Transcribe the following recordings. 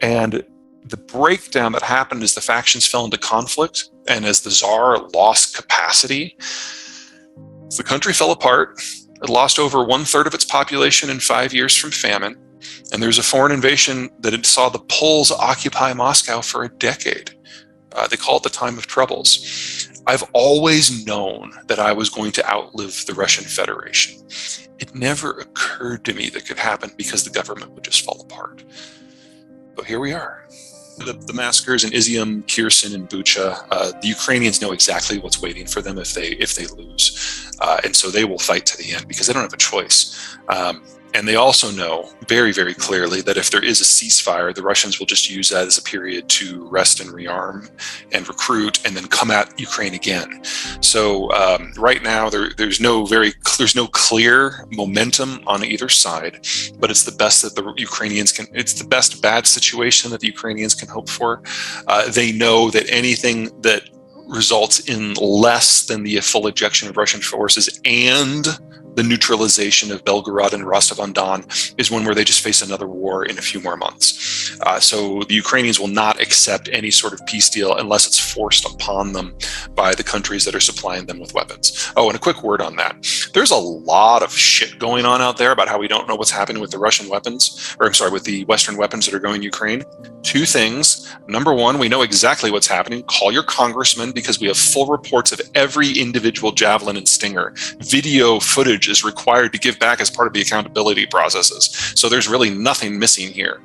And the breakdown that happened as the factions fell into conflict and as the Tsar lost capacity, the country fell apart. It lost over 1/3 of its population in 5 years from famine. And there's a foreign invasion that it saw the Poles occupy Moscow for a decade. They call it the Time of Troubles. I've always known that I was going to outlive the Russian Federation. It never occurred to me that could happen because the government would just fall apart. But here we are. The massacres in Izium, Kherson, and Bucha, the Ukrainians know exactly what's waiting for them if they lose. And so they will fight to the end because they don't have a choice. And they also know very, very clearly that if there is a ceasefire, the Russians will just use that as a period to rest and rearm and recruit and then come at Ukraine again. So right now, there's no clear momentum on either side, but it's the best that the Ukrainians can, it's the best bad situation that the Ukrainians can hope for. They know that anything that results in less than the full ejection of Russian forces and the neutralization of Belgorod and Rostov-on-Don is one where they just face another war in a few more months. So the Ukrainians will not accept any sort of peace deal unless it's forced upon them by the countries that are supplying them with weapons. Oh, and a quick word on that. There's a lot of shit going on out there about how we don't know what's happening with the Russian weapons, or I'm sorry, with the Western weapons that are going to Ukraine. Two things. Number one, we know exactly what's happening. Call your congressman because we have full reports of every individual Javelin and Stinger. Video footage is required to give back as part of the accountability processes. So there's really nothing missing here.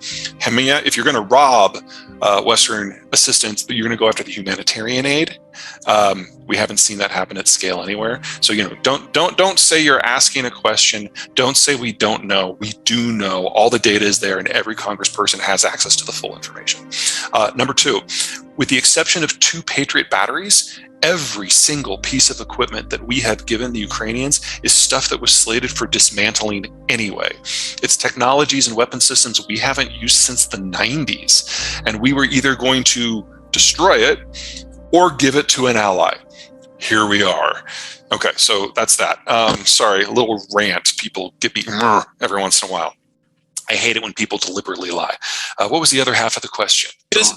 I mean, if you're going to rob Western assistance, you're going to go after the humanitarian aid. We haven't seen that happen at scale anywhere. So, don't say you're asking a question. Don't say we don't know. We do know. All the data is there and every congressperson has access to the full information. Number two, with the exception of 2 Patriot batteries, every single piece of equipment that we have given the Ukrainians is stuff that was slated for dismantling anyway. It's technologies and weapon systems we haven't used since the 90s. And we were either going to destroy it or give it to an ally. Here we are. Okay, so that's that. Sorry, a little rant. People get me every once in a while. I hate it when people deliberately lie. What was the other half of the question?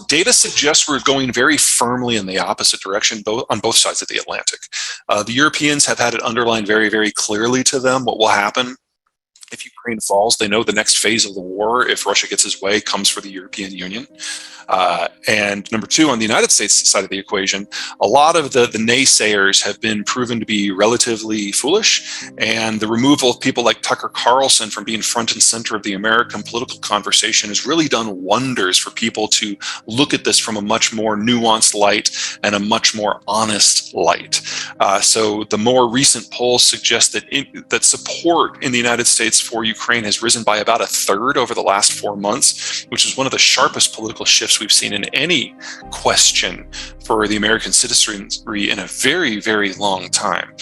Data suggests we're going very firmly in the opposite direction on both sides of the Atlantic. The Europeans have had it underlined very, very clearly to them what will happen if Ukraine falls. They know the next phase of the war, if Russia gets his way, comes for the European Union. And number two, on the United States side of the equation, a lot of the naysayers have been proven to be relatively foolish, and the removal of people like Tucker Carlson from being front and center of the American political conversation has really done wonders for people to look at this from a much more nuanced light and a much more honest light. So the more recent polls suggest that support in the United States for Ukraine has risen by about 1/3 over the last 4 months, which is one of the sharpest political shifts we've seen in any question for the American citizenry in a very, very long time.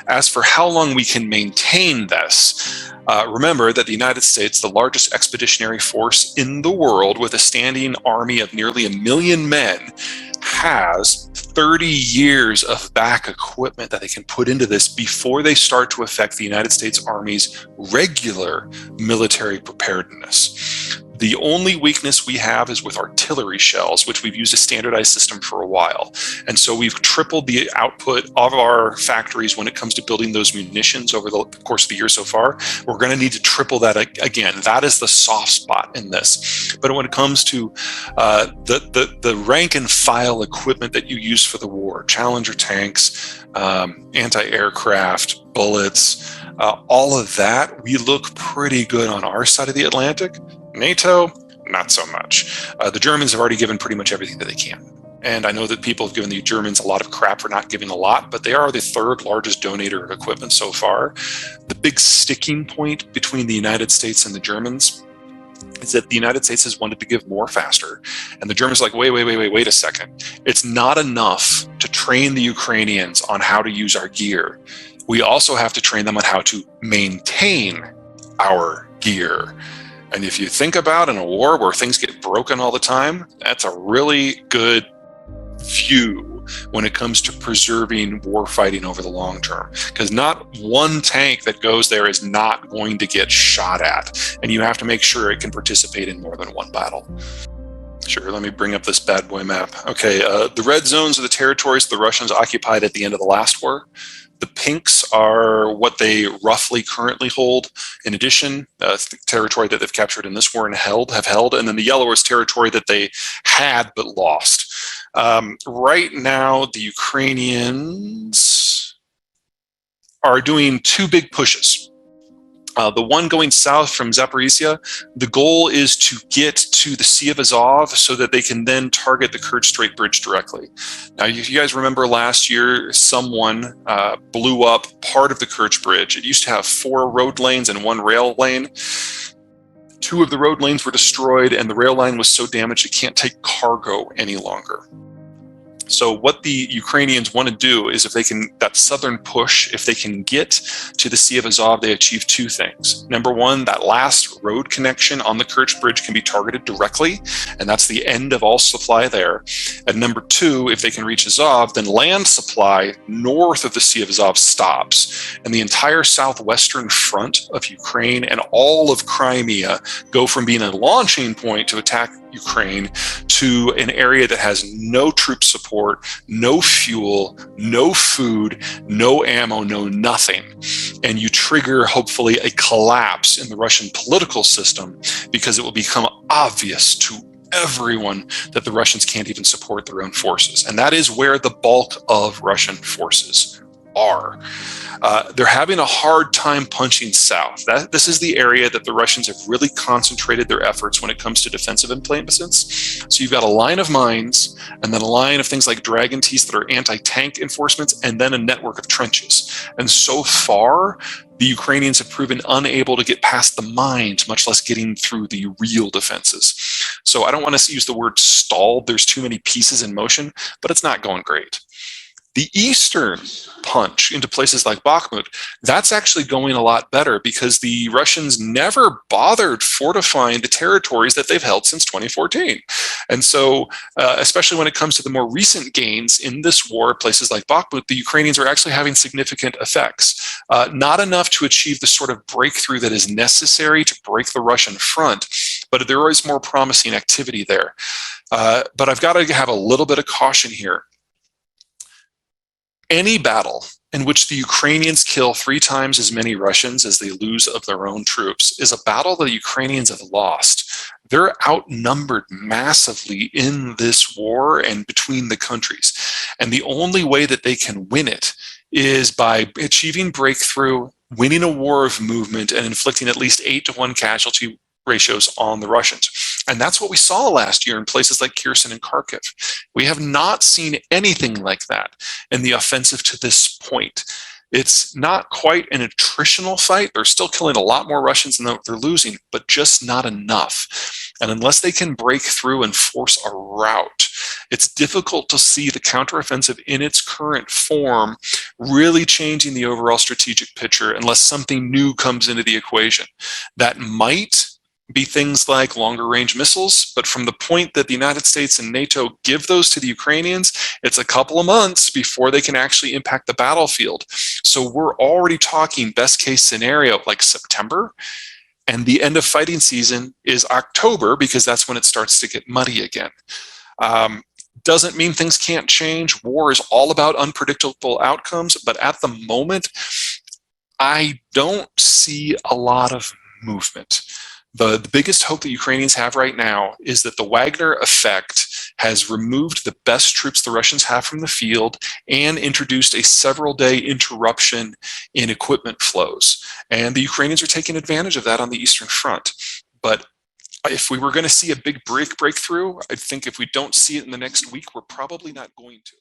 As for how long we can maintain this, remember that the United States, the largest expeditionary force in the world with a standing army of nearly 1 million men, has 30 years of back equipment that they can put into this before they start to affect the United States Army's regular military preparedness. The only weakness we have is with artillery shells, which we've used a standardized system for a while. And so we've tripled the output of our factories when it comes to building those munitions over the course of the year so far. We're going to need to triple that again. That is the soft spot in this. But when it comes to the rank and file equipment that you use for the war, Challenger tanks, anti-aircraft, bullets, all of that, we look pretty good on our side of the Atlantic. NATO, not so much. The Germans have already given pretty much everything that they can. And I know that people have given the Germans a lot of crap for not giving a lot, but they are the 3rd largest donator of equipment so far. The big sticking point between the United States and the Germans is that the United States has wanted to give more faster. And the Germans are like, wait a second. It's not enough to train the Ukrainians on how to use our gear. We also have to train them on how to maintain our gear. And if you think about in a war where things get broken all the time, that's a really good view when it comes to preserving war fighting over the long term. Because not one tank that goes there is not going to get shot at. And you have to make sure it can participate in more than one battle. Sure, let me bring up this bad boy map. Okay, the red zones are the territories the Russians occupied at the end of the last war. The pinks are what they roughly currently hold. In addition, territory that they've captured in this war and have held, and then the yellow is territory that they had but lost. Right now, the Ukrainians are doing two big pushes. The one going south from Zaporizhia, the goal is to get to the Sea of Azov so that they can then target the Kerch Strait Bridge directly. Now, if you guys remember last year, someone blew up part of the Kerch Bridge. It used to have 4 road lanes and 1 rail lane. 2 of the road lanes were destroyed, and the rail line was so damaged it can't take cargo any longer. So what the Ukrainians want to do is, if they can, that southern push, if they can get to the Sea of Azov, they achieve 2 things. Number one, that last road connection on the Kerch Bridge can be targeted directly, and that's the end of all supply there. And number 2, if they can reach Azov, then land supply north of the Sea of Azov stops, and the entire southwestern front of Ukraine and all of Crimea go from being a launching point to attack Ukraine to an area that has no troop support, no fuel, no food, no ammo, no nothing. And you trigger, hopefully, a collapse in the Russian political system, because it will become obvious to everyone that the Russians can't even support their own forces. And that is where the bulk of Russian forces are. They're having a hard time punching south. This is the area that the Russians have really concentrated their efforts when it comes to defensive emplacements. So you've got a line of mines, and then a line of things like Dragon Teeth that are anti-tank enforcements, and then a network of trenches. And so far, the Ukrainians have proven unable to get past the mines, much less getting through the real defenses. So I don't want to use the word stalled. There's too many pieces in motion, but it's not going great. The eastern punch into places like Bakhmut, that's actually going a lot better, because the Russians never bothered fortifying the territories that they've held since 2014. And so, especially when it comes to the more recent gains in this war, places like Bakhmut, the Ukrainians are actually having significant effects. Not enough to achieve the sort of breakthrough that is necessary to break the Russian front, but there is more promising activity there. But I've got to have a little bit of caution here. Any battle in which the Ukrainians kill 3 times as many Russians as they lose of their own troops is a battle that the Ukrainians have lost. They're outnumbered massively in this war and between the countries. And the only way that they can win it is by achieving breakthrough, winning a war of movement, and inflicting at least 8-to-1 casualty ratios on the Russians. And that's what we saw last year in places like Kherson and Kharkiv. We have not seen anything like that in the offensive to this point. It's not quite an attritional fight. They're still killing a lot more Russians than they're losing, but just not enough. And unless they can break through and force a rout, it's difficult to see the counteroffensive in its current form really changing the overall strategic picture unless something new comes into the equation. That might be things like longer range missiles, but from the point that the United States and NATO give those to the Ukrainians, it's a couple of months before they can actually impact the battlefield. So we're already talking best case scenario like September, and the end of fighting season is October, because that's when it starts to get muddy again. Doesn't mean things can't change. War is all about unpredictable outcomes, but at the moment, I don't see a lot of movement. The biggest hope that Ukrainians have right now is that the Wagner effect has removed the best troops the Russians have from the field and introduced a several-day interruption in equipment flows. And the Ukrainians are taking advantage of that on the Eastern Front. But if we were going to see a big breakthrough, I think if we don't see it in the next week, we're probably not going to.